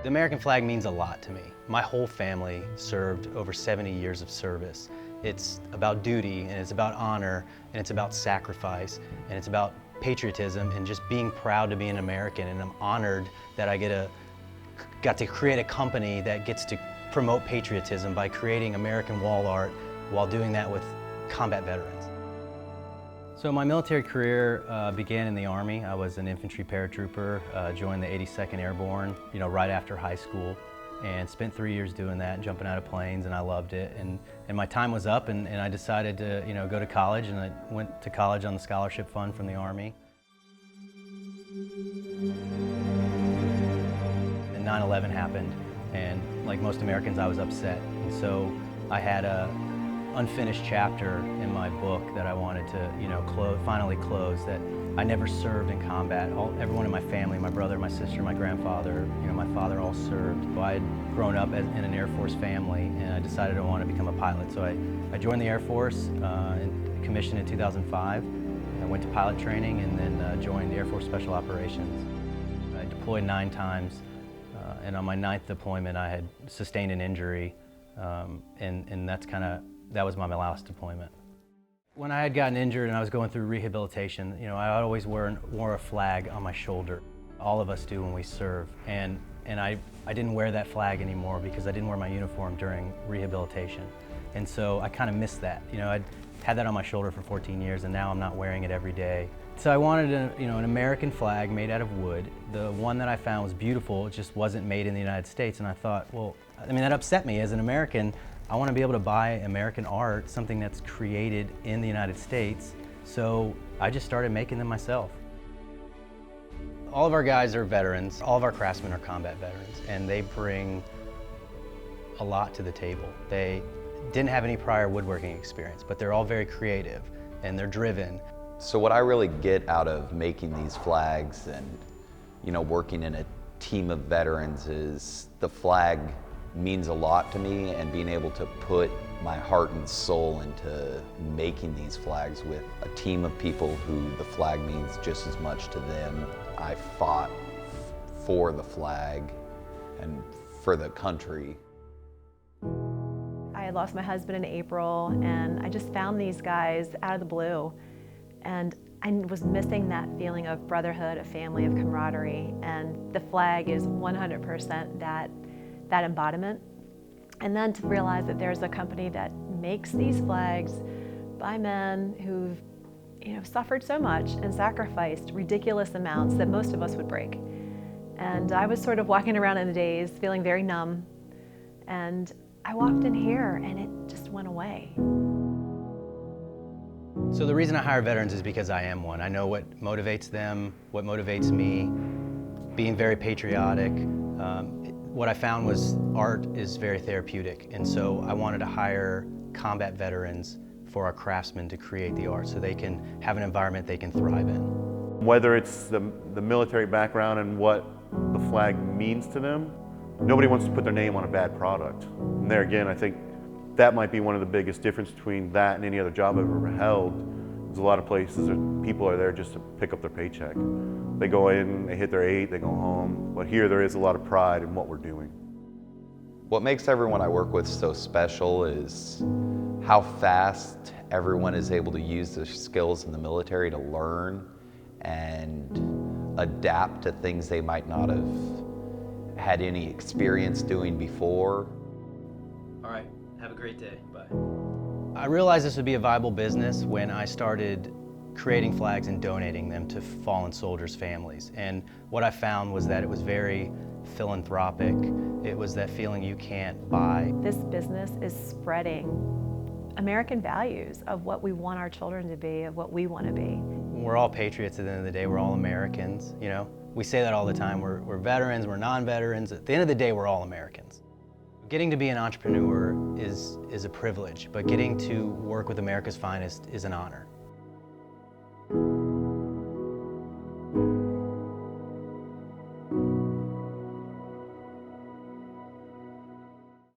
The American flag means a lot to me. My whole family served over 70 years of service. It's about duty, and it's about honor, and it's about sacrifice, and it's about patriotism and just being proud to be an American. And I'm honored that I got to create a company that gets to promote patriotism by creating American wall art while doing that with combat veterans. So my military career began in the Army. I was an infantry paratrooper, joined the 82nd Airborne, right after high school, and spent 3 years doing that, jumping out of planes, and I loved it. And my time was up, and I decided to go to college, and I went to college on the scholarship fund from the Army. And 9/11 happened, and like most Americans, I was upset. And so I had a unfinished chapter in my book that I wanted to, finally close, that I never served in combat. Everyone in my family, my brother, my sister, my grandfather, my father, all served. So I had grown up in an Air Force family, and I decided I wanted to become a pilot. So I joined the Air Force, and commissioned in 2005. I went to pilot training, and then joined Air Force Special Operations. I deployed 9 times, and on my 9th deployment, I had sustained an injury, and that was my last deployment. When I had gotten injured and I was going through rehabilitation, I always wore a flag on my shoulder. All of us do when we serve. And I didn't wear that flag anymore because I didn't wear my uniform during rehabilitation. And so I kind of missed that. I'd had that on my shoulder for 14 years, and now I'm not wearing it every day. So I wanted an American flag made out of wood. The one that I found was beautiful, it just wasn't made in the United States. And I thought, well, that upset me. As an American, I want to be able to buy American art, something that's created in the United States. So I just started making them myself. All of our guys are veterans. All of our craftsmen are combat veterans, and they bring a lot to the table. They didn't have any prior woodworking experience, but they're all very creative and they're driven. So what I really get out of making these flags and working in a team of veterans is the flag means a lot to me, and being able to put my heart and soul into making these flags with a team of people who the flag means just as much to them. I fought for the flag and for the country. I had lost my husband in April, and I just found these guys out of the blue, and I was missing that feeling of brotherhood, of family, of camaraderie, and the flag is 100% that embodiment. And then to realize that there's a company that makes these flags by men who've suffered so much and sacrificed ridiculous amounts that most of us would break. And I was sort of walking around in a daze, feeling very numb, and I walked in here and it just went away. So the reason I hire veterans is because I am one. I know what motivates them, what motivates me, being very patriotic. What I found was art is very therapeutic, and so I wanted to hire combat veterans for our craftsmen to create the art so they can have an environment they can thrive in. Whether it's the military background and what the flag means to them, nobody wants to put their name on a bad product. And there again, I think that might be one of the biggest differences between that and any other job I've ever held. There's a lot of places where people are there just to pick up their paycheck. They go in, they hit their 8, they go home. But here there is a lot of pride in what we're doing. What makes everyone I work with so special is how fast everyone is able to use their skills in the military to learn and adapt to things they might not have had any experience doing before. All right, have a great day, bye. I realized this would be a viable business when I started creating flags and donating them to fallen soldiers' families. And what I found was that it was very philanthropic. It was that feeling you can't buy. This business is spreading American values of what we want our children to be, of what we want to be. We're all patriots at the end of the day. We're all Americans, We say that all the time. We're veterans, we're non-veterans. At the end of the day, we're all Americans. Getting to be an entrepreneur is a privilege, but getting to work with America's finest is an honor.